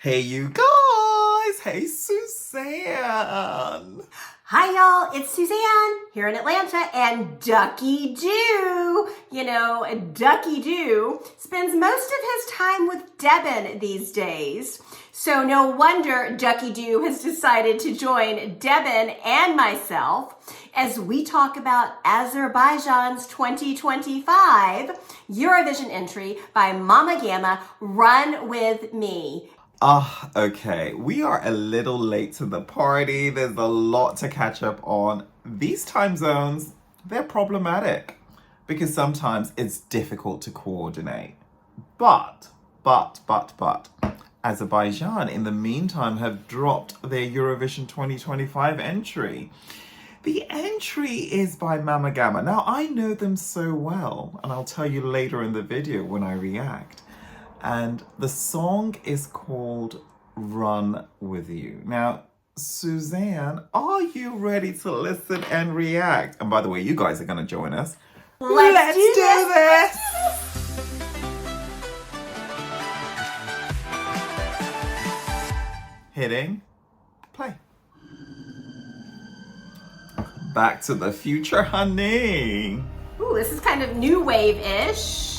Hey, you guys. Hey, Suzanne. Hi, y'all. It's Suzanne here in Atlanta, and Ducky Doo, Ducky Doo spends most of his time with Devin these days. So no wonder Ducky Doo has decided to join Devin and myself as we talk about Azerbaijan's 2025 Eurovision entry by Mamagama, Run With Me. Okay. We are a little late to the party. There's a lot to catch up on. These time zones, they're problematic because sometimes it's difficult to coordinate. But, Azerbaijan, in the meantime, have dropped their Eurovision 2025 entry. The entry is by Mamagama. Now, I know them so well, and I'll tell you later in the video when I react. And the song is called Run With You. Now, Suzanne, are you ready to listen and react? And by the way, you guys are going to join us. Let's do this! Hitting play. Back to the future, honey. Ooh, this is kind of new wave-ish.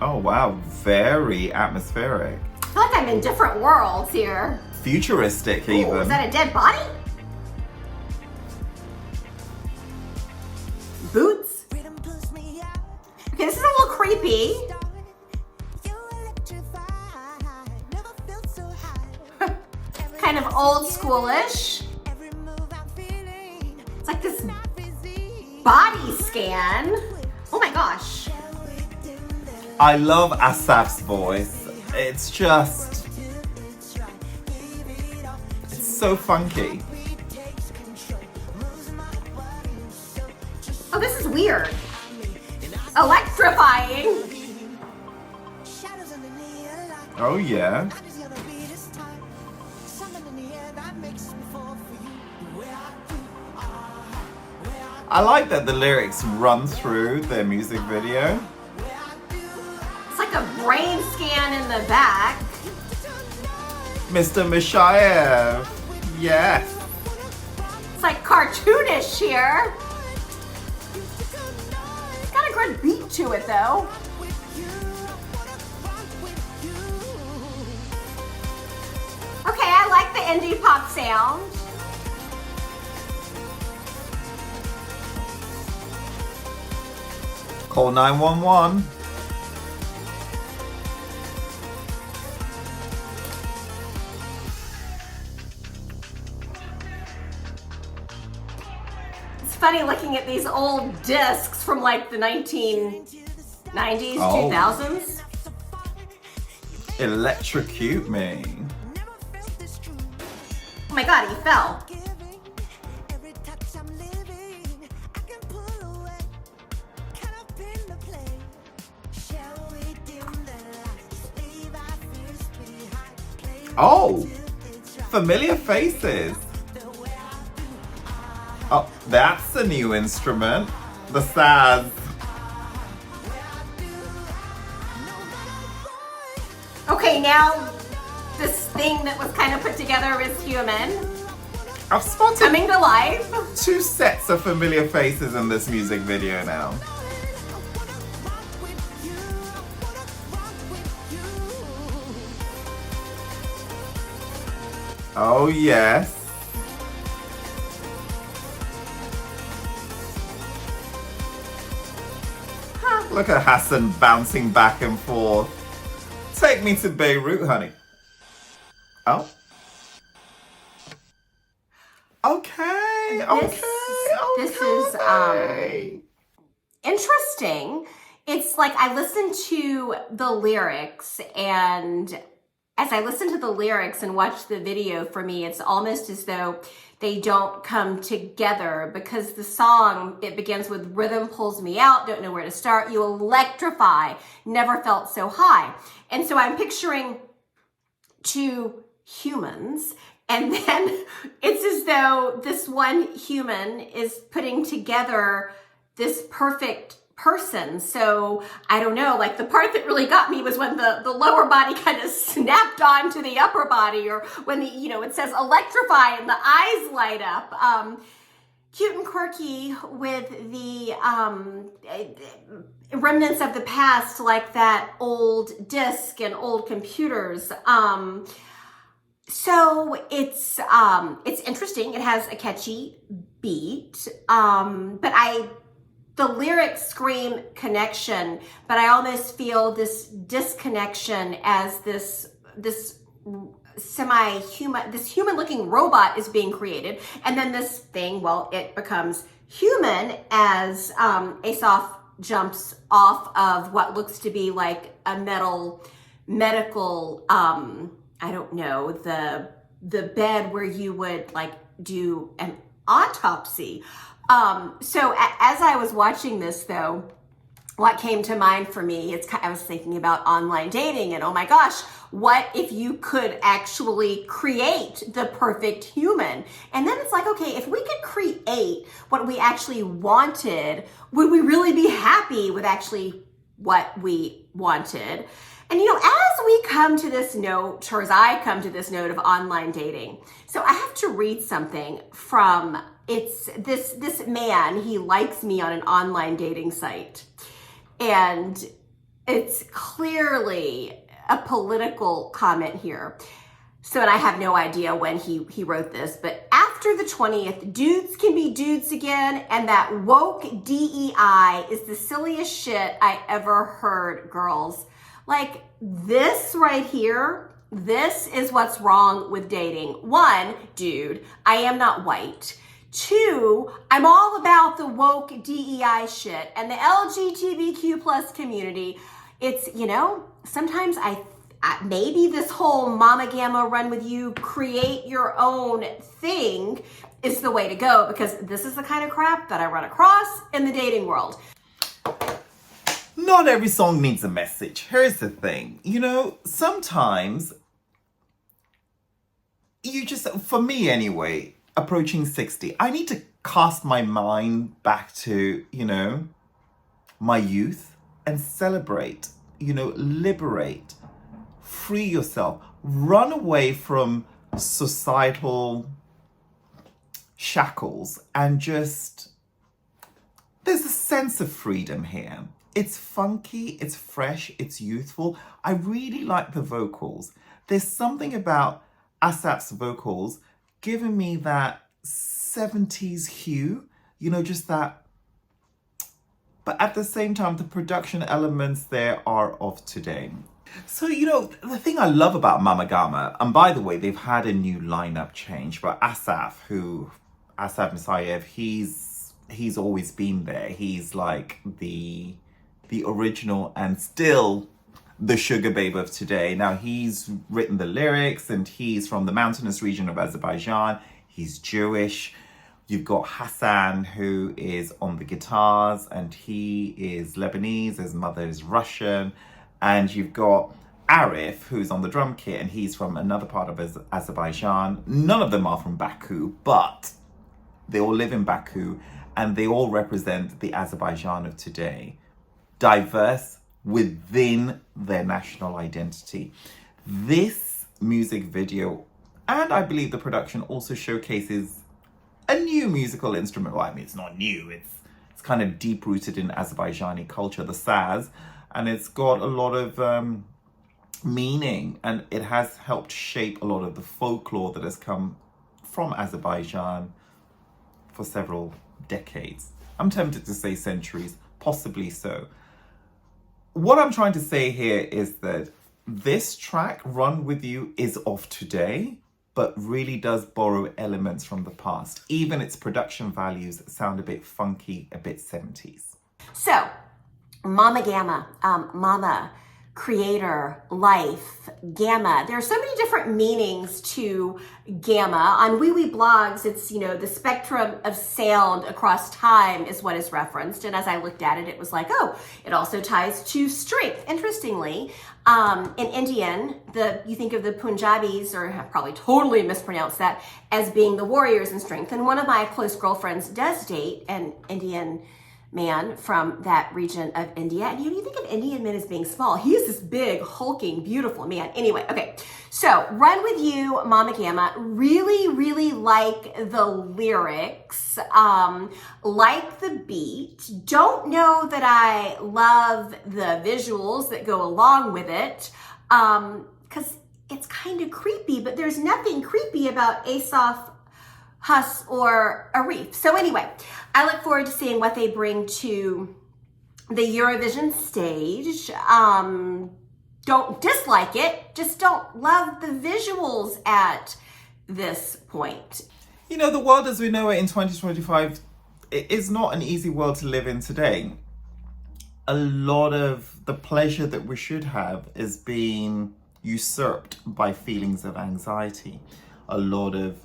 Oh, wow. Very atmospheric. I feel like I'm in different worlds here. Futuristic, Ooh, even. is that a dead body? Boots? Okay, this is a little creepy. Kind of old schoolish. It's like this body scan. Oh my gosh. I love Asaf's voice. It's just... it's so funky. Oh, this is weird. Electrifying. Oh, yeah. I like that the lyrics run through their music video. It's like a brain scan in the back. Mr. Mishayev. Yes. It's like cartoonish here. It's got a good beat to it though. Okay, I like the indie pop sound. Call 911. It's funny looking at these old discs from like the 1990s, 2000s. Electrocute me. Oh my God, he fell. Oh, familiar faces. Oh, that's a new instrument. The saz. Okay, now this thing that was kind of put together is human. I've spotted Coming to life. 2 sets of familiar faces in this music video now. Oh, yes. Look at Hassan bouncing back and forth. Take me to Beirut, honey. Oh. Okay. This is interesting. It's like I listened to the lyrics, and as I listen to the lyrics and watch the video, for me, it's almost as though they don't come together because the song, it begins with rhythm pulls me out, don't know where to start, you electrify, never felt so high. And so I'm picturing 2 humans, and then it's as though this one human is putting together this perfect person. So I don't know, like the part that really got me was when the lower body kind of snapped onto the upper body, or when the, it says electrify and the eyes light up. Cute and quirky with the remnants of the past, like that old disc and old computers. So it's interesting. It has a catchy beat, but the lyrics scream connection, but I almost feel this disconnection as this human-looking robot is being created, and then this thing, well, it becomes human as Asaf jumps off of what looks to be like a medical, I don't know, the bed where you would like do an autopsy. So as I was watching this, though, what came to mind for me, I was thinking about online dating, and oh my gosh, what if you could actually create the perfect human? And then it's like, okay, if we could create what we actually wanted, would we really be happy with actually what we wanted? And as we come to this note, or as I come to this note of online dating, so I have to read something from, it's this man, he likes me on an online dating site. And it's clearly a political comment here. So, and I have no idea when he wrote this, but after the 20th, dudes can be dudes again, and that woke DEI is the silliest shit I ever heard, girls. Like, this right here, this is what's wrong with dating. One, dude, I am not white. Two, I'm all about the woke DEI shit and the LGBTQ plus community. It's, sometimes maybe this whole Mamagama run with you, create your own thing is the way to go, because this is the kind of crap that I run across in the dating world. Not every song needs a message. Here's the thing. Sometimes for me anyway, approaching 60, I need to cast my mind back to, my youth and celebrate, liberate, free yourself, run away from societal shackles, and there's a sense of freedom here. It's funky, it's fresh, it's youthful. I really like the vocals. There's something about Asaf's vocals giving me that 70s hue, just that. But at the same time, the production elements there are of today. So, the thing I love about Mamagama, and by the way, they've had a new lineup change, but Asaf Messiah, he's always been there. He's like the original and still the sugar babe of today. Now, he's written the lyrics, and he's from the mountainous region of Azerbaijan. He's Jewish. You've got Hassan, who is on the guitars, and he is Lebanese. His mother is Russian. And you've got Arif, who's on the drum kit, and he's from another part of Azerbaijan. None of them are from Baku, but they all live in Baku, and they all represent the Azerbaijan of today. Diverse within their national identity. This music video, and I believe the production, also showcases a new musical instrument. Well, I mean, it's not new. It's kind of deep-rooted in Azerbaijani culture, the saz, and it's got a lot of meaning, and it has helped shape a lot of the folklore that has come from Azerbaijan for several decades. I'm tempted to say centuries, possibly so. What I'm trying to say here is that this track, Run With You, is of today, but really does borrow elements from the past. Even its production values sound a bit funky, a bit 70s. So, Mamagama, Mama, creator, life, gamma. There are so many different meanings to gamma. On Wee Wee Blogs, it's, the spectrum of sound across time is what is referenced. And as I looked at it, it was like, oh, it also ties to strength. Interestingly, in Indian, you think of the Punjabis, or I probably totally mispronounced that, as being the warriors in strength. And one of my close girlfriends does date an Indian man from that region of India. And you think of Indian men as being small. He is this big, hulking, beautiful man. Anyway, okay. So, Run With You, Mamagama, really like the lyrics, like the beat. Don't know that I love the visuals that go along with it, because it's kind of creepy, but there's nothing creepy about Asaf, Huss, or Arif. So anyway, I look forward to seeing what they bring to the Eurovision stage. Don't dislike it, just don't love the visuals at this point. You know, the world as we know it in 2025 is not an easy world to live in today. A lot of the pleasure that we should have is being usurped by feelings of anxiety. A lot of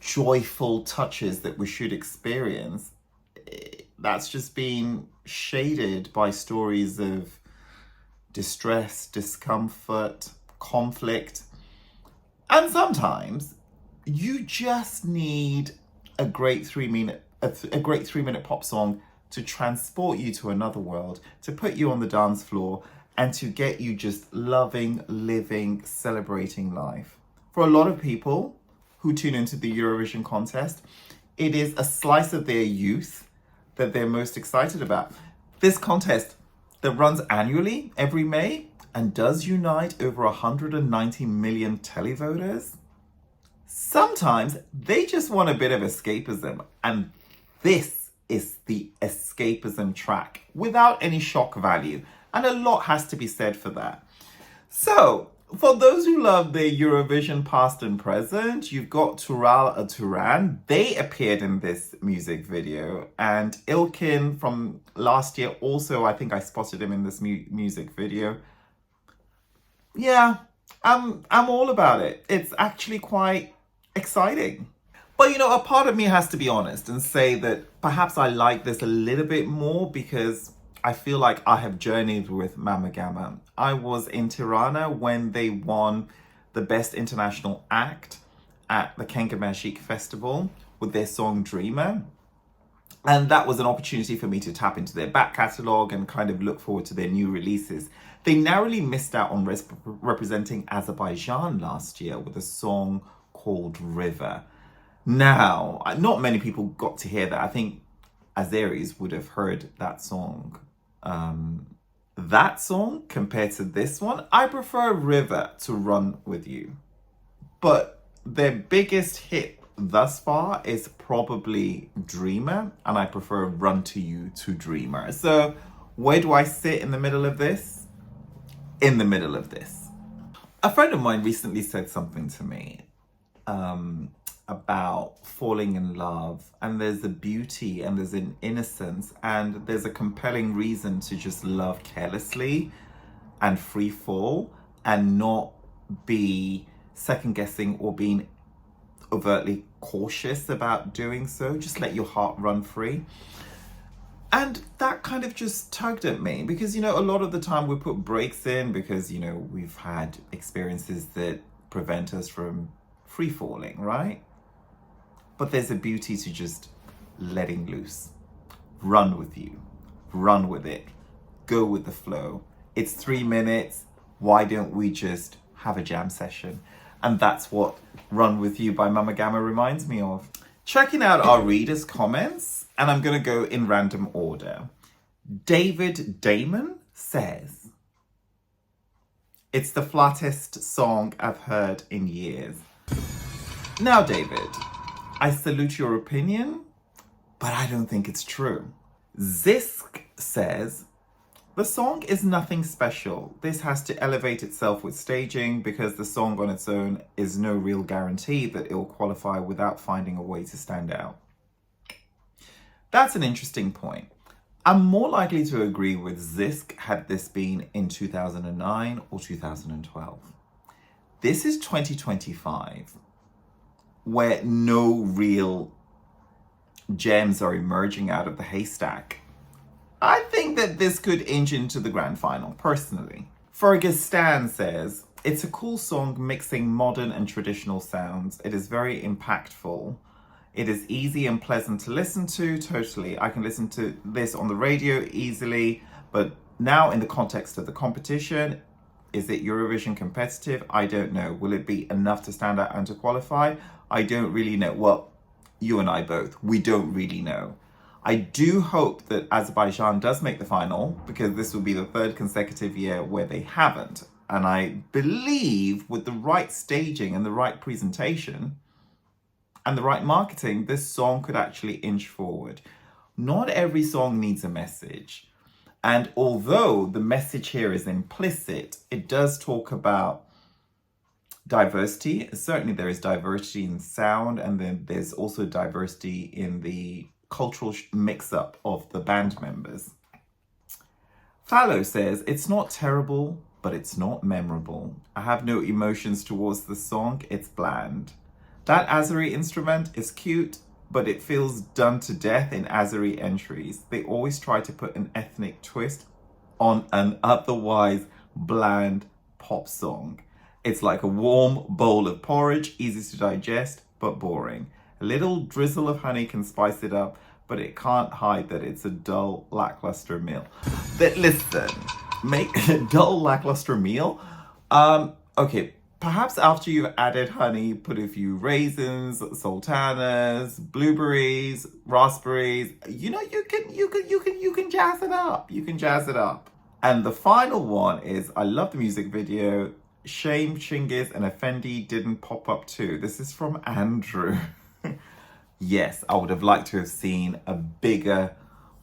joyful touches that we should experience, that's just being shaded by stories of distress, discomfort, conflict. And sometimes you just need a great 3-minute pop song to transport you to another world, to put you on the dance floor, and to get you just loving, living, celebrating life. For a lot of people who tune into the Eurovision contest, it is a slice of their youth that they're most excited about. This contest that runs annually every May and does unite over 190 million televoters, sometimes they just want a bit of escapism, and this is the escapism track without any shock value, and a lot has to be said for that. So, for those who love the Eurovision past and present, you've got Tural a Turan. They appeared in this music video, and Ilkin from last year also, I think I spotted him in this music video. Yeah, I'm all about it. It's actually quite exciting. But you know, a part of me has to be honest and say that perhaps I like this a little bit more because I feel like I have journeyed with Mamagama. I was in Tirana when they won the Best International Act at the Kengamashik Festival with their song Dreamer. And that was an opportunity for me to tap into their back catalogue and kind of look forward to their new releases. They narrowly missed out on representing Azerbaijan last year with a song called River. Now, not many people got to hear that. I think Azeris would have heard that song. That song compared to this one, I prefer River to Run With You. But their biggest hit thus far is probably Dreamer, and I prefer Run To You to Dreamer. So where do I sit in the middle of this? In the middle of this. A friend of mine recently said something to me about falling in love, and there's a beauty and there's an innocence and there's a compelling reason to just love carelessly and free fall and not be second guessing or being overtly cautious about doing so. Just let your heart run free. And that kind of just tugged at me because, you know, a lot of the time we put brakes in because, you know, we've had experiences that prevent us from free falling, right? But there's a beauty to just letting loose. Run with you. Run with it. Go with the flow. It's 3 minutes. Why don't we just have a jam session? And that's what Run With You by Mamagama reminds me of. Checking out our readers' comments, and I'm going to go in random order. David Damon says, "It's the flattest song I've heard in years." Now, David, I salute your opinion, but I don't think it's true. Zisk says, "The song is nothing special. This has to elevate itself with staging because the song on its own is no real guarantee that it will qualify without finding a way to stand out." That's an interesting point. I'm more likely to agree with Zisk had this been in 2009 or 2012. This is 2025, where no real gems are emerging out of the haystack. I think that this could inch into the grand final, personally. Fergus Stan says, "It's a cool song mixing modern and traditional sounds. It is very impactful. It is easy and pleasant to listen to, totally. I can listen to this on the radio easily, but now in the context of the competition, is it Eurovision competitive? I don't know. Will it be enough to stand out and to qualify? I don't really know. Well, you and I both, we don't really know. I do hope that Azerbaijan does make the final, because this will be the third consecutive year where they haven't. And I believe with the right staging and the right presentation and the right marketing, this song could actually inch forward. Not every song needs a message. And although the message here is implicit, it does talk about diversity. Certainly there is diversity in sound, and then there's also diversity in the cultural mix-up of the band members. Fallow says, it's not terrible, but it's not memorable. I have no emotions towards the song, it's bland. That Azeri instrument is cute, but it feels done to death in Azeri entries. They always try to put an ethnic twist on an otherwise bland pop song. It's like a warm bowl of porridge, easy to digest, but boring. A little drizzle of honey can spice it up, but it can't hide that it's a dull, lackluster meal. But listen, make a dull, lackluster meal? Okay, perhaps after you've added honey, put a few raisins, sultanas, blueberries, raspberries. You know, you can jazz it up. You can jazz it up. And the final one is, I love the music video. Shame Chingiz and Effendi didn't pop up too. This is from Andrew. Yes, I would have liked to have seen a bigger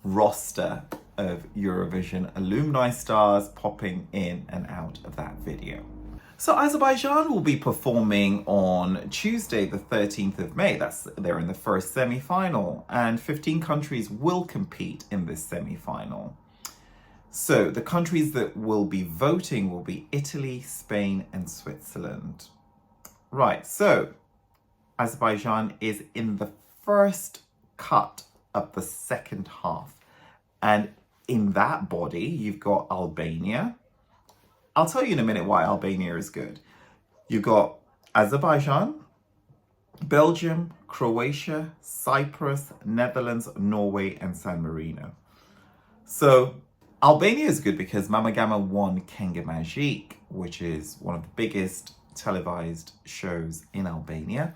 roster of Eurovision alumni stars popping in and out of that video. So Azerbaijan will be performing on Tuesday, the 13th of May. They're in the first semi-final, and 15 countries will compete in this semi-final. So the countries that will be voting will be Italy, Spain, and Switzerland. Right, so Azerbaijan is in the first cut of the second half. And in that body, you've got Albania. I'll tell you in a minute why Albania is good. You've got Azerbaijan, Belgium, Croatia, Cyprus, Netherlands, Norway, and San Marino. So Albania is good because Mamagama won Kenga Magic, which is one of the biggest televised shows in Albania.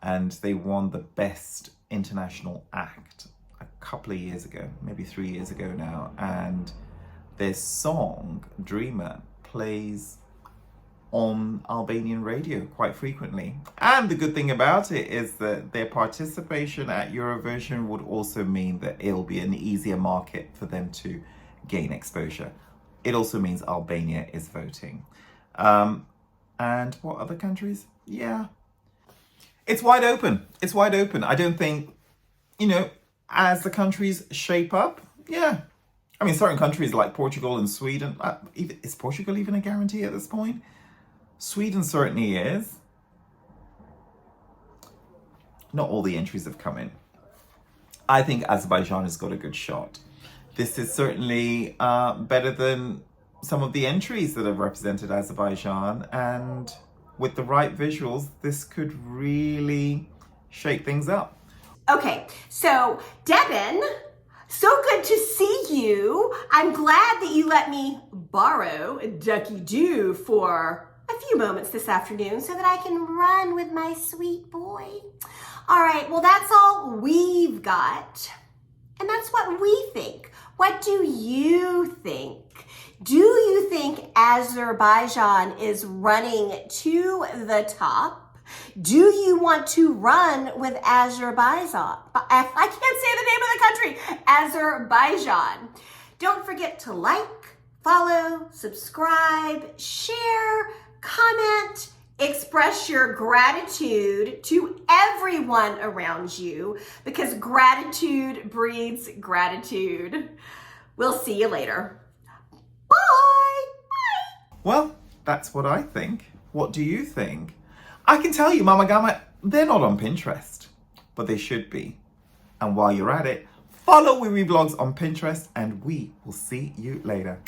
And they won the best international act a couple of years ago, maybe 3 years ago now. And their song, Dreamer, plays on Albanian radio quite frequently. And the good thing about it is that their participation at Eurovision would also mean that it'll be an easier market for them to gain exposure. It also means Albania is voting. And what other countries? Yeah. It's wide open. It's wide open. I don't think, as the countries shape up, yeah. I mean, certain countries like Portugal and Sweden, is Portugal even a guarantee at this point? Sweden certainly is. Not all the entries have come in. I think Azerbaijan has got a good shot. This is certainly better than some of the entries that have represented Azerbaijan, and with the right visuals, this could really shake things up. Okay, so Devin, so good to see you. I'm glad that you let me borrow Ducky Doo for a few moments this afternoon so that I can run with my sweet boy. All right, well, that's all we've got. And that's what we think. What do you think? Do you think Azerbaijan is running to the top? Do you want to run with Azerbaijan? I can't say the name of the country. Azerbaijan. Don't forget to like, follow, subscribe, share, comment, express your gratitude to everyone around you, because gratitude breeds gratitude. We'll see you later. Bye! Bye! Well, that's what I think. What do you think? I can tell you, Mamagama, they're not on Pinterest, but they should be. And while you're at it, follow Wee Vlogs on Pinterest, and we will see you later.